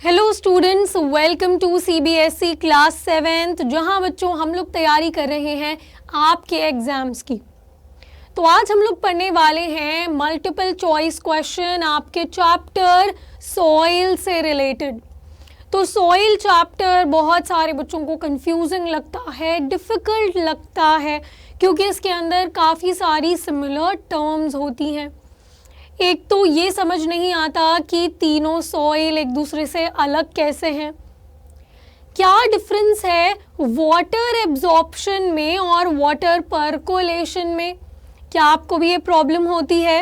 Hello students, welcome to CBSE class 7th, जहां बच्चों हम लोग तैयारी कर रहे हैं आपके एग्जाम्स की। तो आज हम लोग पढ़ने वाले हैं मल्टीपल चॉइस क्वेश्चन आपके चैप्टर सॉइल से रिलेटेड। तो सॉइल चैप्टर बहुत सारे बच्चों को कंफ्यूजिंग लगता है, डिफ़िकल्ट लगता है, क्योंकि इसके अंदर काफ़ी सारी सिमिलर टर्म्स होती हैं। एक तो ये समझ नहीं आता कि तीनों सॉइल एक दूसरे से अलग कैसे हैं, क्या डिफरेंस है वाटर एब्जॉर्प्शन में और वाटर परकोलेशन में। क्या आपको भी ये प्रॉब्लम होती है?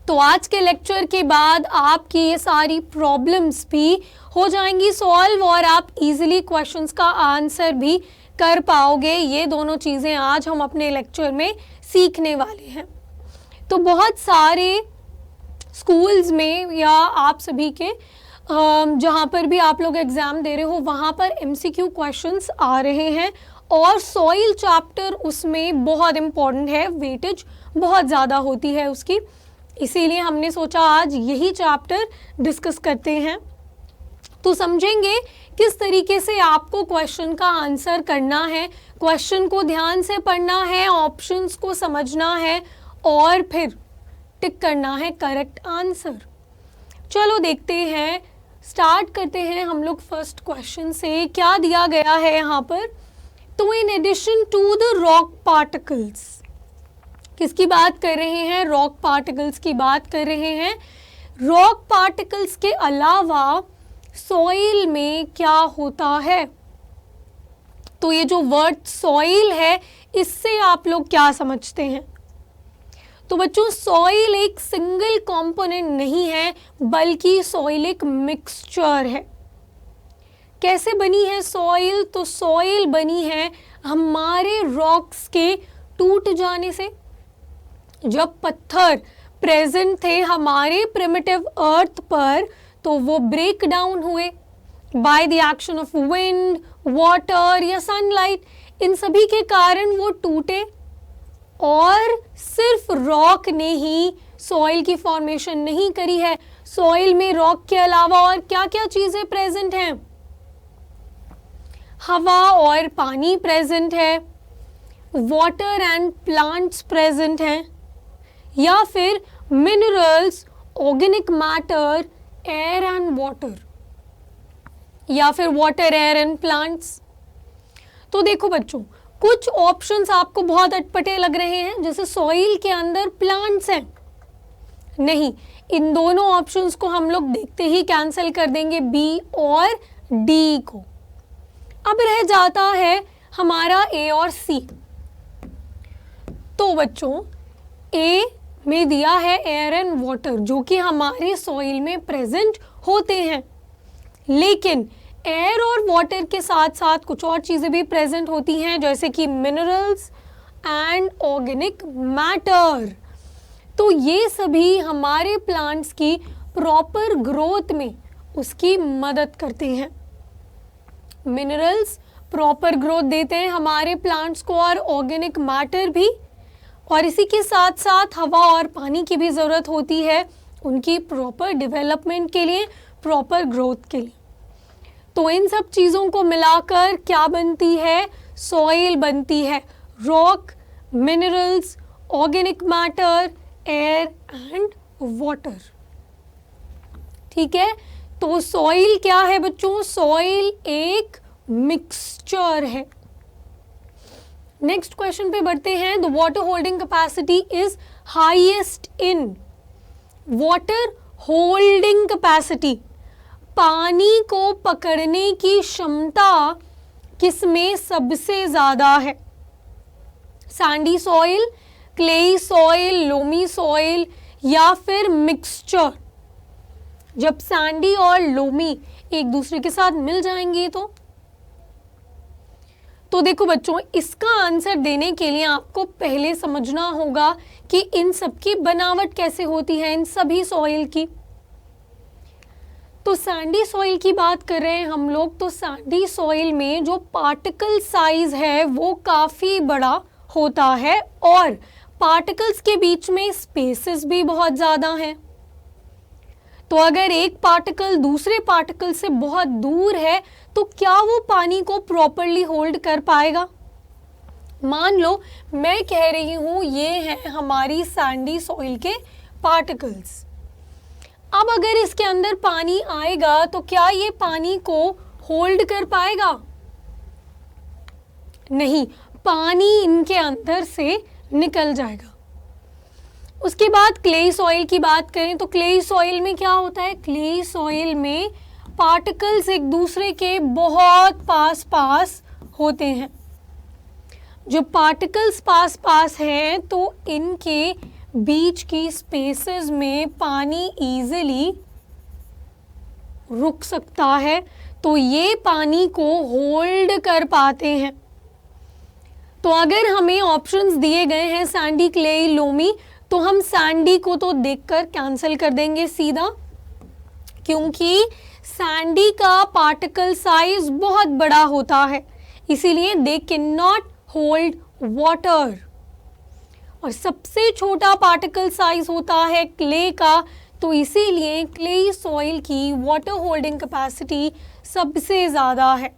तो आज के लेक्चर के बाद आपकी ये सारी प्रॉब्लम्स भी हो जाएंगी सॉल्व और आप इजीली क्वेश्चंस का आंसर भी कर पाओगे। ये दोनों चीज़ें आज हम अपने लेक्चर में सीखने वाले हैं। तो बहुत सारे स्कूल्स में या आप सभी के जहाँ पर भी आप लोग एग्ज़ाम दे रहे हो वहाँ पर एमसीक्यू क्वेश्चंस आ रहे हैं और सॉइल चैप्टर उसमें बहुत इम्पॉर्टेंट है, वेटेज बहुत ज़्यादा होती है उसकी। इसीलिए हमने सोचा आज यही चैप्टर डिस्कस करते हैं। तो समझेंगे किस तरीके से आपको क्वेश्चन का आंसर करना है, क्वेश्चन को ध्यान से पढ़ना है, ऑप्शंस को समझना है और फिर टिक करना है करेक्ट आंसर। चलो देखते हैं, स्टार्ट करते हैं हम लोग फर्स्ट क्वेश्चन से। क्या दिया गया है यहाँ पर? तो in addition to the rock particles, किसकी बात कर रहे हैं? रॉक पार्टिकल्स की बात कर रहे हैं। रॉक पार्टिकल्स के अलावा सॉइल में क्या होता है? तो ये जो वर्ड सॉइल है इससे आप लोग क्या समझते हैं? तो बच्चों सॉइल एक सिंगल कंपोनेंट नहीं है, बल्कि सॉइल एक मिक्सचर है। कैसे बनी है सॉइल? तो सॉइल बनी है हमारे रॉक्स के टूट जाने से। जब पत्थर प्रेजेंट थे हमारे प्रिमिटिव अर्थ पर तो वो ब्रेक डाउन हुए bye the action of wind, water या सनलाइट। इन सभी के कारण वो टूटे और सिर्फ रॉक ने ही सॉइल की फॉर्मेशन नहीं करी है। सॉइल में रॉक के अलावा और क्या क्या चीजें प्रेजेंट हैं? हवा और पानी प्रेजेंट है, वाटर एंड प्लांट्स प्रेजेंट हैं, या फिर minerals, organic matter, air and water, या फिर वाटर, एयर एंड प्लांट्स। तो देखो बच्चों, कुछ ऑप्शंस आपको बहुत अटपटे लग रहे हैं, जैसे सॉइल के अंदर प्लांट्स हैं। नहीं, इन दोनों ऑप्शंस को हम लोग देखते ही कैंसिल कर देंगे, बी और डी को। अब रह जाता है हमारा ए और सी। तो बच्चों ए में दिया है एयर एंड वाटर, जो कि हमारे सॉइल में प्रेजेंट होते हैं, लेकिन एयर और वाटर के साथ साथ कुछ और चीज़ें भी प्रेजेंट होती हैं, जैसे कि मिनरल्स एंड ऑर्गेनिक मैटर। तो ये सभी हमारे प्लांट्स की प्रॉपर ग्रोथ में उसकी मदद करते हैं। मिनरल्स प्रॉपर ग्रोथ देते हैं हमारे प्लांट्स को और ऑर्गेनिक मैटर भी, और इसी के साथ साथ हवा और पानी की भी ज़रूरत होती है उनकी प्रॉपर डेवलपमेंट के लिए, प्रॉपर ग्रोथ के लिए। तो इन सब चीज़ों को मिलाकर क्या बनती है? सॉइल बनती है। Rock, minerals, organic matter, air and water. ठीक है, तो सॉइल क्या है बच्चों? सॉइल एक मिक्सचर है। नेक्स्ट क्वेश्चन पे बढ़ते हैं। The water holding capacity is highest in. Water holding capacity, पानी को पकड़ने की क्षमता किसमें सबसे ज्यादा है? Sandy soil, clayey soil, loamy soil, या फिर मिक्सचर? जब सैंडी और लोमी एक दूसरे के साथ मिल जाएंगे तो देखो बच्चों, इसका आंसर देने के लिए आपको पहले समझना होगा कि इन सब की बनावट कैसे होती है, इन सभी सॉइल की। तो सैंडी सॉइल की बात कर रहे हैं हम लोग। तो सैंडी सॉइल में जो पार्टिकल साइज है वो काफ़ी बड़ा होता है और पार्टिकल्स के बीच में स्पेसेस भी बहुत ज़्यादा हैं। तो अगर एक पार्टिकल दूसरे पार्टिकल से बहुत दूर है तो क्या वो पानी को प्रॉपरली होल्ड कर पाएगा? मान लो मैं कह रही हूं ये है हमारी सैंडी सॉइल के पार्टिकल्स। अब अगर इसके अंदर पानी आएगा तो क्या ये पानी को होल्ड कर पाएगा? नहीं, पानी इनके अंदर से निकल जाएगा। उसके बाद क्ले सॉइल की बात करें तो क्ले सॉइल में क्या होता है? क्ले सॉइल में पार्टिकल्स एक दूसरे के बहुत पास पास होते हैं। जब पार्टिकल्स पास पास हैं तो इनके बीच की स्पेसेस में पानी इजीली रुक सकता है, तो ये पानी को होल्ड कर पाते हैं। तो अगर हमें ऑप्शंस दिए गए हैं सैंडी, क्ले, लोमी, तो हम सैंडी को तो देखकर कैंसिल कर देंगे सीधा, क्योंकि सैंडी का पार्टिकल साइज बहुत बड़ा होता है, इसीलिए they can not hold water. और सबसे छोटा पार्टिकल साइज होता है क्ले का, तो इसीलिए क्ले सॉइल की वाटर होल्डिंग कैपेसिटी सबसे ज्यादा है।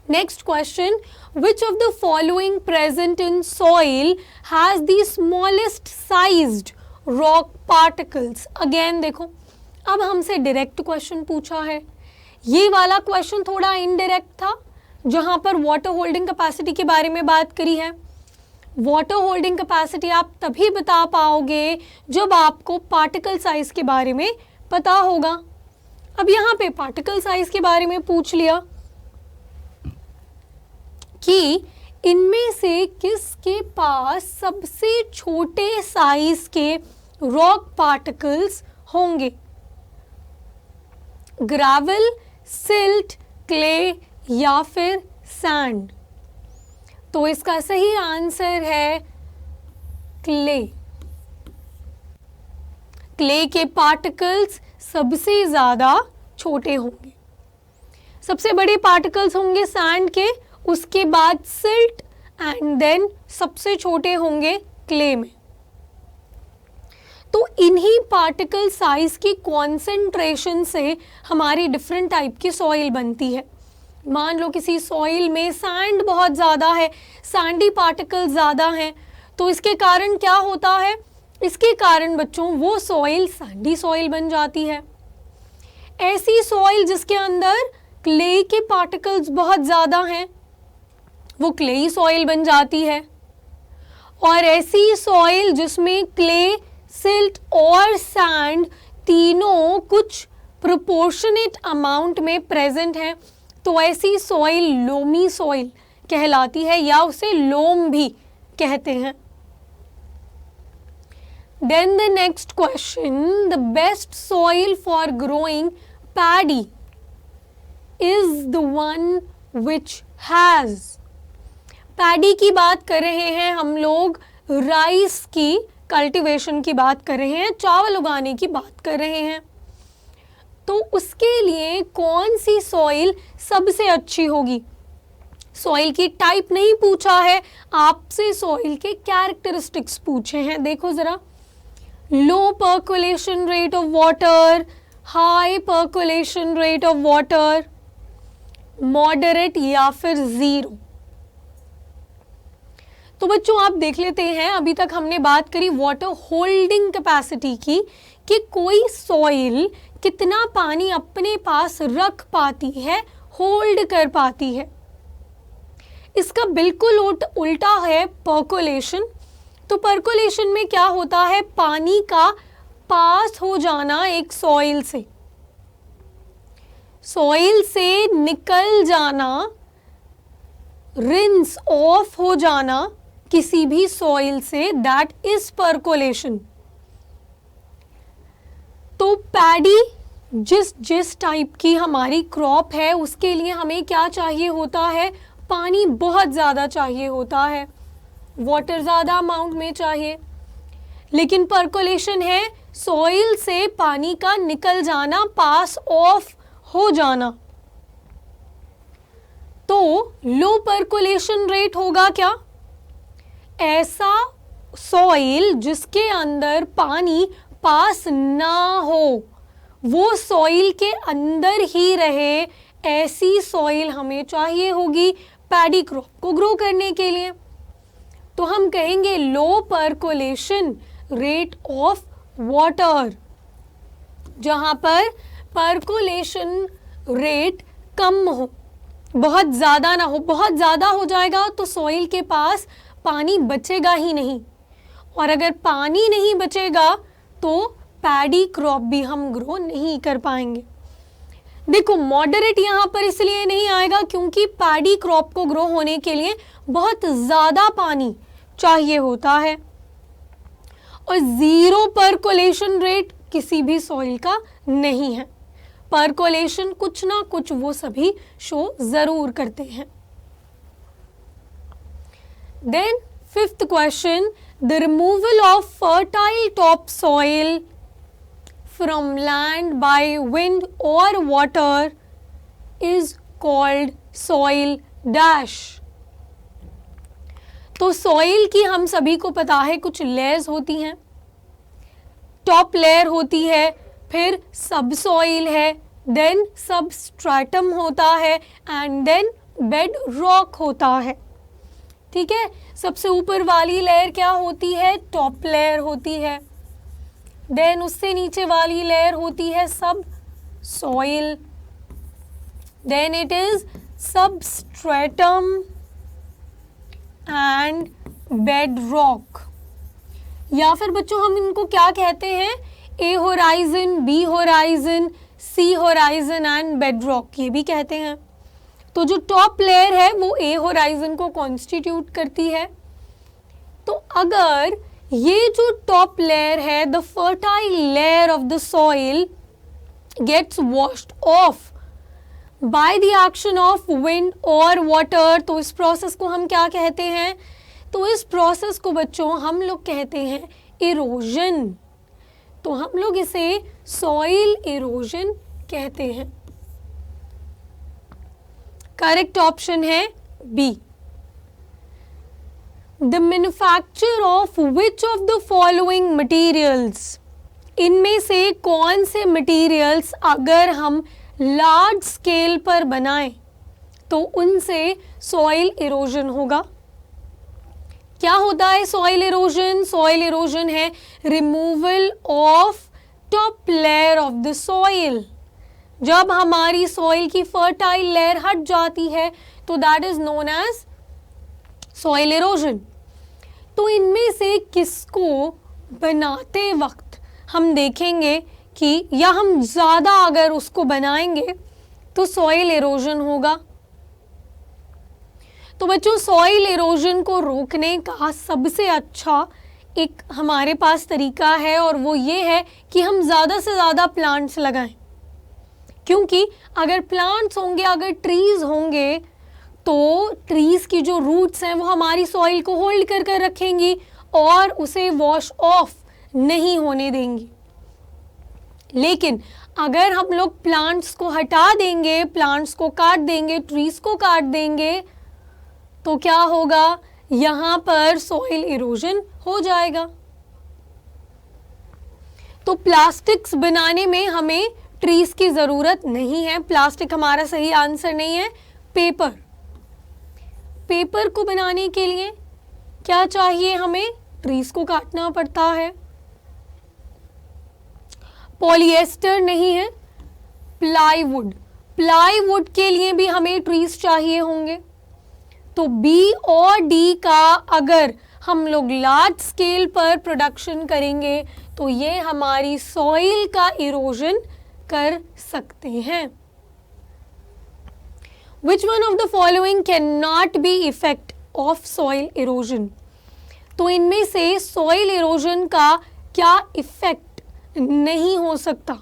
Next question, which of the following present in soil has the smallest sized rock particles? Again देखो, अब हमसे डायरेक्ट क्वेश्चन पूछा है। ये वाला क्वेश्चन थोड़ा इनडायरेक्ट था, जहां पर वाटर होल्डिंग कैपेसिटी के बारे में बात करी है। वाटर होल्डिंग कैपेसिटी आप तभी बता पाओगे जब आपको पार्टिकल साइज के बारे में पता होगा। अब यहाँ पे पार्टिकल साइज के बारे में पूछ लिया कि इनमें से किसके पास सबसे छोटे साइज के रॉक पार्टिकल्स होंगे? ग्रेवल, सिल्ट, क्ले या फिर सैंड? तो इसका सही आंसर है क्ले। क्ले के पार्टिकल्स सबसे ज्यादा छोटे होंगे। सबसे बड़े पार्टिकल्स होंगे सैंड के, उसके बाद सिल्ट एंड देन सबसे छोटे होंगे क्ले में। तो इन्हीं पार्टिकल साइज की कॉन्सेंट्रेशन से हमारी डिफरेंट टाइप की सॉइल बनती है। मान लो किसी सॉइल में सैंड बहुत ज़्यादा है, सैंडी पार्टिकल ज़्यादा हैं, तो इसके कारण क्या होता है? इसके कारण बच्चों वो सॉइल सैंडी सॉइल बन जाती है। ऐसी सॉइल जिसके अंदर क्ले के पार्टिकल्स बहुत ज़्यादा हैं, वो क्लेई सॉइल बन जाती है। और ऐसी सॉइल जिसमें क्ले, सिल्ट और सैंड तीनों कुछ प्रोपोर्शनेट अमाउंट में प्रेजेंट है, तो ऐसी सॉइल लोमी सॉइल कहलाती है, या उसे लोम भी कहते हैं। Then the next question, the best soil for growing paddy is the one which has. Paddy की बात कर रहे हैं हम लोग, राइस की कल्टीवेशन की बात कर रहे हैं, चावल उगाने की बात कर रहे हैं। तो उसके लिए कौन सी सॉइल सबसे अच्छी होगी? सॉइल की टाइप नहीं पूछा है, आपसे सॉइल के कैरेक्टरिस्टिक्स पूछे हैं। देखो जरा, low percolation rate of water, high percolation rate of water, moderate या फिर जीरो। तो बच्चों आप देख लेते हैं, अभी तक हमने बात करी वाटर होल्डिंग कैपेसिटी की, कि कोई सॉइल कितना पानी अपने पास रख पाती है, होल्ड कर पाती है। इसका बिल्कुल उल्टा है पर्कोलेशन। तो पर्कोलेशन में क्या होता है? पानी का पास हो जाना एक सॉइल से निकल जाना, रिंस ऑफ हो जाना किसी भी सॉइल से, दैट इज पर्कोलेशन। तो पैडी जिस टाइप की हमारी क्रॉप है उसके लिए हमें क्या चाहिए होता है? पानी बहुत ज़्यादा चाहिए होता है, वाटर ज़्यादा अमाउंट में चाहिए। लेकिन पर्कोलेशन है सॉइल से पानी का निकल जाना, पास ऑफ हो जाना। तो लो पर्कोलेशन रेट होगा क्या? ऐसा सॉइल जिसके अंदर पानी पास ना हो, वो सॉइल के अंदर ही रहे, ऐसी सॉइल हमें चाहिए होगी पैडी क्रॉप को ग्रो करने के लिए। तो हम कहेंगे लो परकोलेशन रेट ऑफ वाटर, जहां पर परकोलेशन रेट कम हो, बहुत ज़्यादा ना हो। बहुत ज़्यादा हो जाएगा तो सॉइल के पास पानी बचेगा ही नहीं, और अगर पानी नहीं बचेगा तो पैडी क्रॉप भी हम ग्रो नहीं कर पाएंगे। देखो मॉडरेट यहाँ पर इसलिए नहीं आएगा क्योंकि पैडी क्रॉप को ग्रो होने के लिए बहुत ज़्यादा पानी चाहिए होता है, और ज़ीरो परकोलेशन रेट किसी भी सॉइल का नहीं है। परकोलेशन कुछ ना कुछ वो सभी शो ज़रूर करते हैं। Then fifth question, the removal of fertile top soil from land by wind or water is called soil dash। तो सॉइल की हम सभी को पता है कुछ लेयर्स होती हैं। टॉप लेयर होती है, फिर सब सॉइल है, देन सबस्ट्रेटम होता है, एंड देन बेड रॉक होता है। ठीक है, सबसे ऊपर वाली लेयर क्या होती है? टॉप लेयर होती है। देन उससे नीचे वाली लेयर होती है subsoil, then it is substratum and bedrock. या फिर बच्चों हम इनको क्या कहते हैं? A horizon, B horizon, C horizon and bedrock, ये भी कहते हैं। तो जो टॉप लेयर है वो ए होराइजन को कॉन्स्टिट्यूट करती है। तो अगर ये जो टॉप लेयर है, the fertile layer of the soil gets washed off by the action of wind और वाटर, तो इस प्रोसेस को हम क्या कहते हैं? तो इस प्रोसेस को बच्चों हम लोग कहते हैं इरोजन। तो हम लोग इसे सॉइल इरोजन कहते हैं। करेक्ट ऑप्शन है B. The manufacture of which of the following materials, इनमें से कौन से मटेरियल्स अगर हम लार्ज स्केल पर बनाएं तो उनसे सॉइल इरोजन होगा? क्या होता है सॉइल इरोजन? सॉइल इरोजन है removal of top layer of the soil. जब हमारी सॉइल की फर्टाइल लेयर हट जाती है तो that is known as soil erosion. तो इनमें से किसको बनाते वक्त हम देखेंगे कि या हम ज़्यादा अगर उसको बनाएंगे तो सॉइल इरोजन होगा। तो बच्चों सॉइल इरोजन को रोकने का सबसे अच्छा एक हमारे पास तरीका है, और वो ये है कि हम ज़्यादा से ज़्यादा प्लांट्स लगाएं। क्योंकि अगर प्लांट्स होंगे, अगर ट्रीज होंगे, तो ट्रीज की जो रूट्स हैं वो हमारी सॉइल को होल्ड कर कर रखेंगी और उसे वॉश ऑफ नहीं होने देंगी। लेकिन अगर हम लोग प्लांट्स को हटा देंगे, प्लांट्स को काट देंगे, ट्रीज को काट देंगे, तो क्या होगा? यहाँ पर सॉइल इरोजन हो जाएगा। तो प्लास्टिक्स बनाने में हमें ट्रीज की ज़रूरत नहीं है। प्लास्टिक हमारा सही आंसर नहीं है। पेपर, पेपर को बनाने के लिए क्या चाहिए हमें? ट्रीज को काटना पड़ता है। पॉलिएस्टर नहीं है। प्लाईवुड, प्लाईवुड के लिए भी हमें ट्रीज चाहिए होंगे। तो बी और डी का अगर हम लोग लार्ज स्केल पर प्रोडक्शन करेंगे तो ये हमारी सॉइल का इरोजन कर सकते हैं। Which one of the following cannot be effect of soil erosion? तो इनमें से सॉइल इरोजन का क्या इफेक्ट नहीं हो सकता?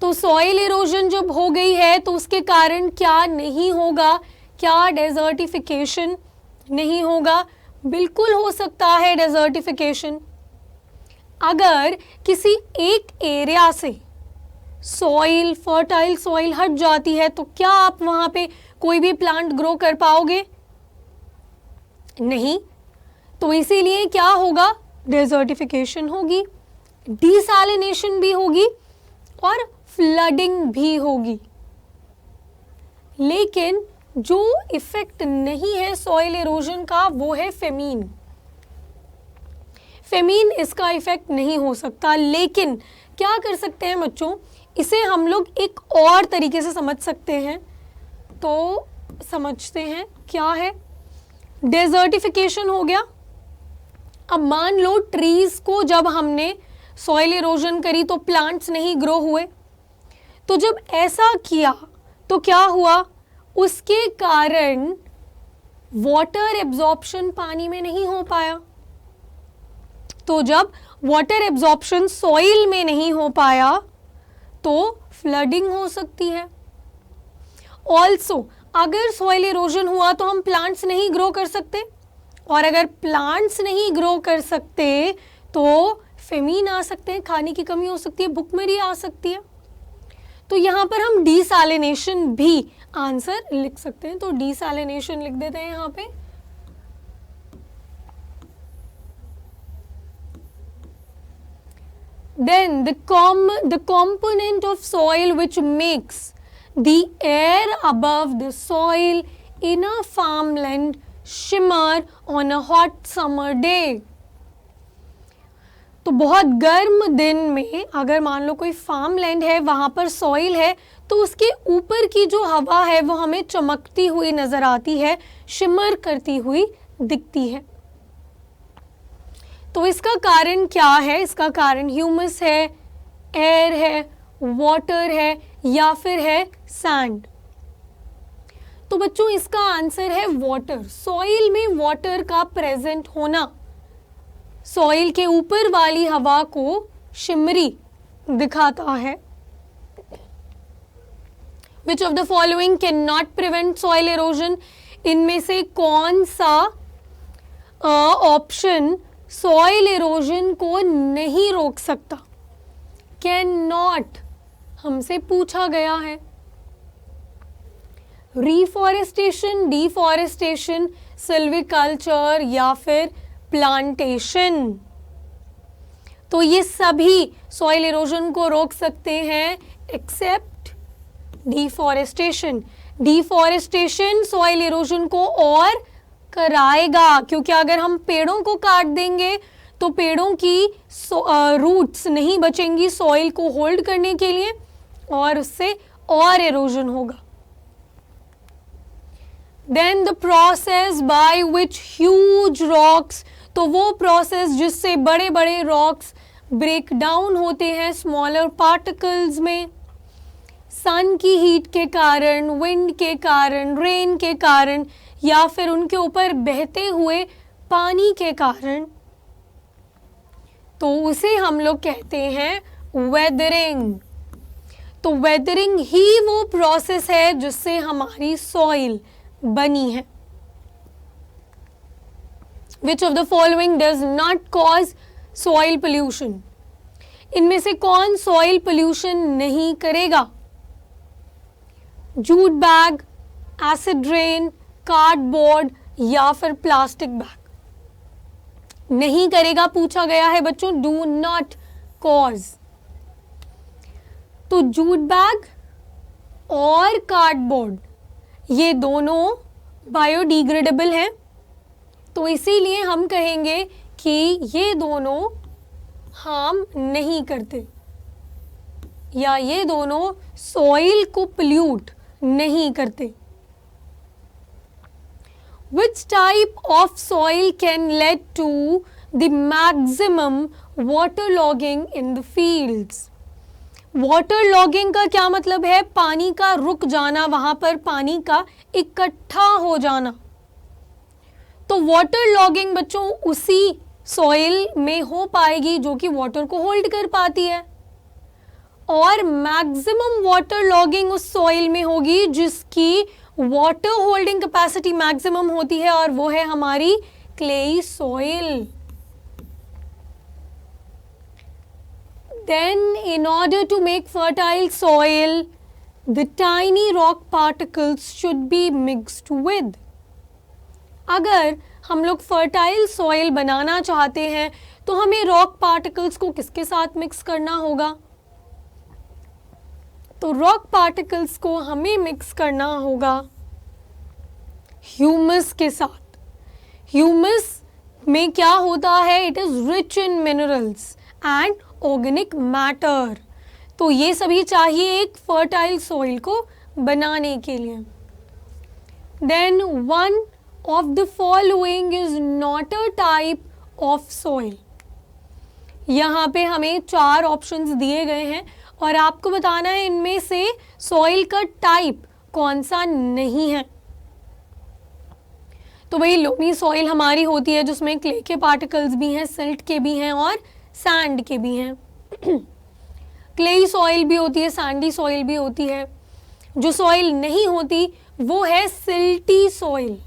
तो सॉइल इरोजन जब हो गई है तो उसके कारण क्या नहीं होगा? क्या डेजर्टिफिकेशन नहीं होगा? बिल्कुल हो सकता है डेजर्टिफिकेशन। अगर किसी एक एरिया से सॉइल, फर्टाइल सॉइल हट जाती है तो क्या आप वहां पे कोई भी प्लांट ग्रो कर पाओगे? नहीं। तो इसीलिए क्या होगा? डेजर्टिफिकेशन होगी, डिसैलिनेशन भी होगी और फ्लडिंग भी होगी। लेकिन जो इफेक्ट नहीं है सॉइल इरोजन का वो है फेमीन। फेमीन इसका इफेक्ट नहीं हो सकता, लेकिन क्या कर सकते हैं बच्चों, इसे हम लोग एक और तरीके से समझ सकते हैं। तो समझते हैं क्या है। डेजर्टिफिकेशन हो गया। अब मान लो ट्रीज को जब हमने सॉइल इरोजन करी तो प्लांट्स नहीं ग्रो हुए, तो जब ऐसा किया तो क्या हुआ, उसके कारण वाटर एब्जॉर्प्शन पानी में नहीं हो पाया। तो जब वाटर एब्जॉर्प्शन सॉइल में नहीं हो पाया तो फ्लडिंग हो सकती है। ऑल्सो अगर सॉइल इरोजन हुआ तो हम प्लांट्स नहीं ग्रो कर सकते, और अगर प्लांट्स नहीं ग्रो कर सकते तो फेमीन आ सकते हैं, खाने की कमी हो सकती है, भुखमरी आ सकती है। तो यहाँ पर हम डिसैलिनेशन भी आंसर लिख सकते हैं। तो डिसैलिनेशन लिख देते हैं यहाँ पे। Then the component of soil which makes the air above the soil in a farmland shimmer on a hot summer day. तो बहुत गर्म दिन में अगर मान लो कोई फार्म लैंड है, वहां पर सॉइल है, तो उसके ऊपर की जो हवा है वो हमें चमकती हुई नजर आती है, शिमर करती हुई दिखती है। तो इसका कारण क्या है? इसका कारण ह्यूमस है, एयर है, वाटर है या फिर है सैंड। तो बच्चों इसका आंसर है वाटर। सॉइल में वाटर का प्रेजेंट होना सॉइल के ऊपर वाली हवा को शिमरी दिखाता है। Which of the following cannot prevent soil erosion? इनमें से कौन सा ऑप्शन सॉइल इरोजन को नहीं रोक सकता? कैन नॉट हमसे पूछा गया है। रिफॉरेस्टेशन, डिफॉरेस्टेशन, सिल्विकल्चर या फिर प्लांटेशन। तो ये सभी सॉइल इरोजन को रोक सकते हैं except deforestation. Deforestation soil erosion को और कराएगा, क्योंकि अगर हम पेड़ों को काट देंगे तो पेड़ों की रूट्स नहीं बचेंगी सॉइल को होल्ड करने के लिए और उससे और इरोजन होगा। Then the process by which huge rocks, तो वो प्रोसेस जिससे बड़े बड़े रॉक्स ब्रेक डाउन होते हैं स्मॉलर पार्टिकल्स में, सन की हीट के कारण, विंड के कारण, रेन के कारण या फिर उनके ऊपर बहते हुए पानी के कारण, तो उसे हम लोग कहते हैं वेदरिंग। तो वेदरिंग ही वो प्रोसेस है जिससे हमारी सॉइल बनी है। Which of the following does not cause soil pollution? इनमें से कौन सॉइल पोल्यूशन नहीं करेगा? Jute bag, acid rain, cardboard या फिर प्लास्टिक बैग नहीं करेगा, पूछा गया है बच्चों। Do not cause. तो जूट बैग और कार्डबोर्ड ये दोनों बायोडिग्रेडेबल हैं, तो इसीलिए हम कहेंगे कि ये दोनों हार्म नहीं करते या ये दोनों सॉइल को पोल्यूट नहीं करते। Which type of soil can lead to the maximum waterlogging in the fields? Waterlogging का क्या मतलब है? पानी का रुक जाना, वहां पर पानी का इकट्ठा हो जाना। तो वाटर लॉगिंग बच्चों उसी सॉइल में हो पाएगी जो कि वाटर को होल्ड कर पाती है, और मैक्सिमम वाटर लॉगिंग उस सॉइल में होगी जिसकी वाटर होल्डिंग कैपेसिटी मैक्सिमम होती है, और वो है हमारी clayey soil. Then in order to make fertile soil, the tiny rock particles should be mixed with. अगर हम लोग फर्टाइल सॉइल बनाना चाहते हैं तो हमें रॉक पार्टिकल्स को किसके साथ मिक्स करना होगा? तो रॉक पार्टिकल्स को हमें मिक्स करना होगा ह्यूमस के साथ। ह्यूमस में क्या होता है? It is rich in minerals and organic matter. तो ये सभी चाहिए एक फर्टाइल सॉइल को बनाने के लिए। Then one of the following is not a type of soil. यहाँ पे हमें 4 ऑप्शंस दिए गए हैं और आपको बताना है इनमें से सॉइल का टाइप कौन सा नहीं है। तो भाई लोमी सॉइल हमारी होती है जिसमें क्ले के पार्टिकल्स भी हैं, सिल्ट के भी हैं और सैंड के भी हैं। क्लेई सॉइल भी होती है, सैंडी सॉइल भी होती है। जो सॉइल नहीं होती वो है silty soil.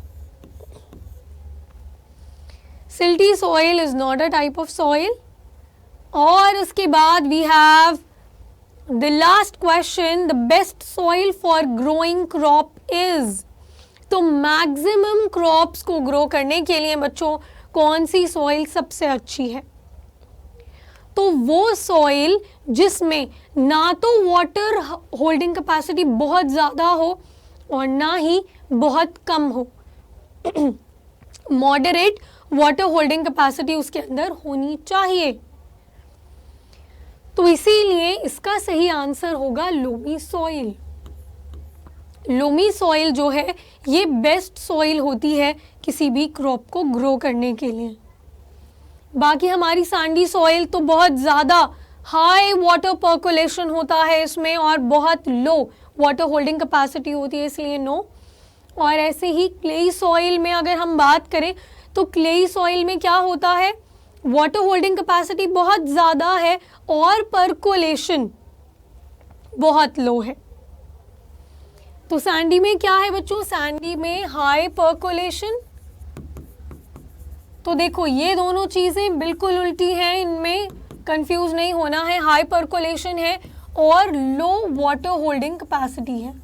Silty soil is not a type of soil. और उसके बाद we have the last question, the best soil for growing crop is. तो मैक्सिमम क्रॉप्स को ग्रो करने के लिए बच्चों कौन सी सॉइल सबसे अच्छी है? तो वो सॉइल जिसमें ना तो वाटर होल्डिंग कैपेसिटी बहुत ज़्यादा हो और ना ही बहुत कम हो। मॉडरेट वाटर होल्डिंग कैपेसिटी उसके अंदर होनी चाहिए। तो इसीलिए इसका सही आंसर होगा लोमी सॉइल। लोमी सॉइल जो है ये बेस्ट सॉइल होती है किसी भी क्रॉप को ग्रो करने के लिए। बाकी हमारी सैंडी सॉइल तो बहुत ज़्यादा हाई वाटर पर्कोलेशन होता है इसमें और बहुत लो वाटर होल्डिंग कैपेसिटी होती है, इसलिए नो। और ऐसे ही क्लेई सॉइल में अगर हम बात करें तो क्लेई सॉइल में क्या होता है? वाटर होल्डिंग कैपेसिटी बहुत ज़्यादा है और पर्कोलेशन बहुत लो है। तो सैंडी में क्या है बच्चों? सैंडी में हाई पर्कोलेशन। तो देखो ये दोनों चीज़ें बिल्कुल उल्टी हैं, इनमें कंफ्यूज नहीं होना है। हाई पर्कोलेशन है और लो वाटर होल्डिंग कैपेसिटी है।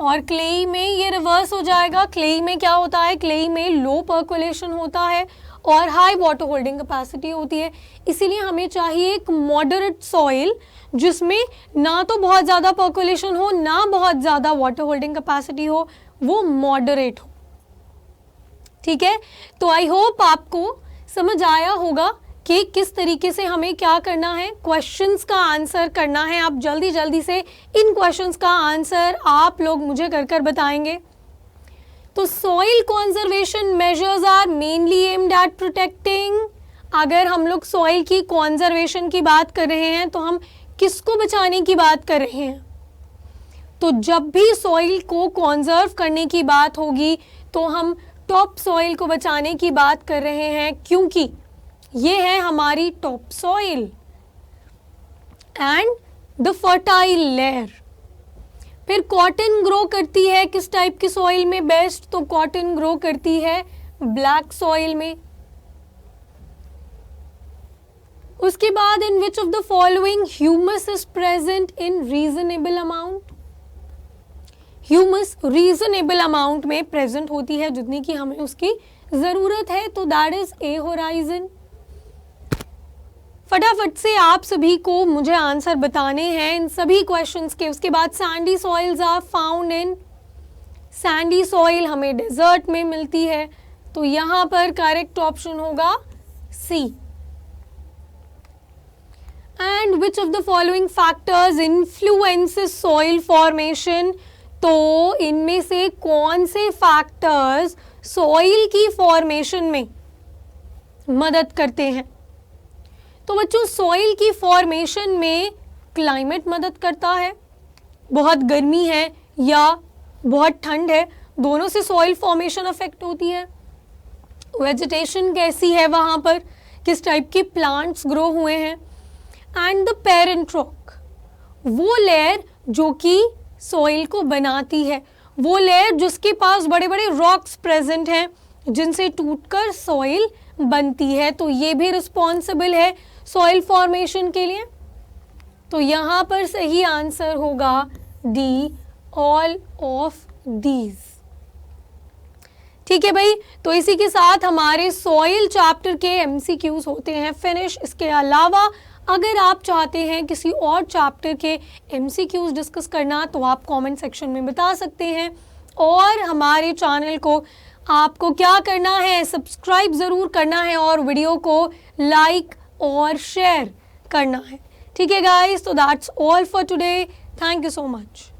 और क्लेई में ये रिवर्स हो जाएगा। क्लेई में क्या होता है? क्लेई में लो पर्कोलेशन होता है और हाई वाटर होल्डिंग कैपेसिटी होती है। इसीलिए हमें चाहिए एक मॉडरेट सॉइल जिसमें ना तो बहुत ज़्यादा पर्कोलेशन हो ना बहुत ज़्यादा वाटर होल्डिंग कैपेसिटी हो, वो मॉडरेट हो। ठीक है, तो आई होप आपको समझ आया होगा कि किस तरीके से हमें क्या करना है, क्वेश्चंस का आंसर करना है। आप जल्दी जल्दी से इन क्वेश्चंस का आंसर आप लोग मुझे कर कर बताएंगे। तो soil conservation measures are mainly aimed at protecting. अगर हम लोग सॉइल की कंजर्वेशन की बात कर रहे हैं तो हम किसको बचाने की बात कर रहे हैं? तो जब भी सॉइल को कंजर्व करने की बात होगी तो हम टॉप सॉइल को बचाने की बात कर रहे हैं, क्योंकि ये है हमारी top soil and the fertile layer. फिर कॉटन ग्रो करती है किस टाइप की सॉइल में बेस्ट? तो कॉटन ग्रो करती है ब्लैक सॉइल में। उसके बाद in which of the following humus is present in reasonable amount? Humus reasonable amount में प्रेजेंट होती है जितनी की हमें उसकी जरूरत है, तो दैट इज ए होराइजन। फटाफट से आप सभी को मुझे आंसर बताने हैं इन सभी क्वेश्चंस के। उसके बाद sandy soils are found in, sandy soil हमें डेजर्ट में मिलती है, तो यहाँ पर करेक्ट ऑप्शन होगा C. And which of the following factors influences soil formation? तो इनमें से कौन से फैक्टर्स सॉइल की फॉर्मेशन में मदद करते हैं? तो बच्चों सॉइल की फॉर्मेशन में क्लाइमेट मदद करता है। बहुत गर्मी है या बहुत ठंड है, दोनों से सॉइल फॉर्मेशन अफेक्ट होती है। वेजिटेशन कैसी है वहाँ पर, किस टाइप के प्लांट्स ग्रो हुए हैं। एंड द पेरेंट रॉक, वो लेयर जो कि सॉइल को बनाती है, वो लेयर जिसके पास बड़े बड़े रॉक्स प्रेजेंट हैं जिनसे टूटकर सॉइल बनती है, तो ये भी रिस्पॉन्सिबल है सॉइल फॉर्मेशन के लिए। तो यहाँ पर सही आंसर होगा डी, ऑल ऑफ दीज। ठीक है भाई, तो इसी के साथ हमारे सॉइल चैप्टर के एमसीक्यूज होते हैं फिनिश। इसके अलावा अगर आप चाहते हैं किसी और चैप्टर के एमसीक्यूज डिस्कस करना तो आप कमेंट सेक्शन में बता सकते हैं। और हमारे चैनल को आपको क्या करना है, सब्सक्राइब ज़रूर करना है और वीडियो को लाइक और शेयर करना है। ठीक है गाइस, तो that's all for today. Thank you so much.